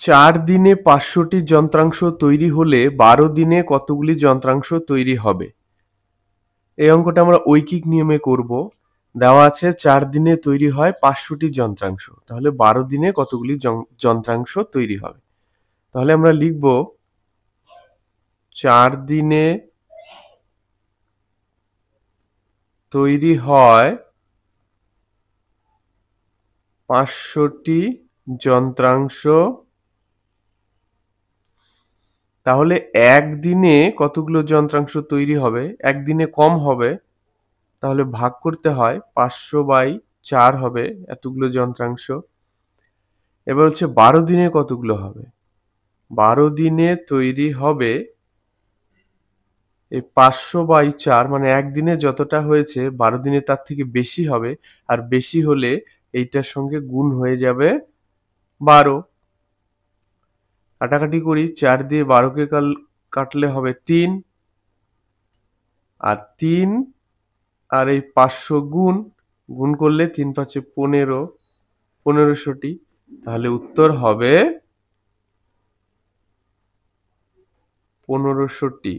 4 দিনে 500টি যন্ত্রাংশ তৈরি হলে 12 দিনে কতগুলি যন্ত্রাংশ তৈরি হবে? এই অঙ্কটা আমরা ঐকিক নিয়মে করব। দেওয়া আছে 4 দিনে তৈরি হয় 500টি যন্ত্রাংশ। তাহলে 12 দিনে কতগুলি যন্ত্রাংশ তৈরি হবে? তাহলে আমরা লিখব 4 দিনে তৈরি হয় 500টি যন্ত্রাংশ। তাহলে একদিনে কতগুলো যন্ত্রাংশ তৈরি হবে? একদিনে কম হবে, তাহলে ভাগ করতে হয় 500/4 হবে এতগুলো যন্ত্রাংশ। এবার হচ্ছে 12 দিনে কতগুলো হবে? 12 দিনে তৈরি হবে এই 500/4, মানে একদিনে যতটা হয়েছে 12 দিনে তার থেকে বেশি হবে, আর বেশি হলে এইটার সঙ্গে গুণ হয়ে যাবে 12। কাটাকাটি করি, 4 দিয়ে 12কে কাটলে হবে 3, আর 3 আর এই 500 গুণ করলে 3 5 15, 1500টি। তাহলে উত্তর হবে 1500টি।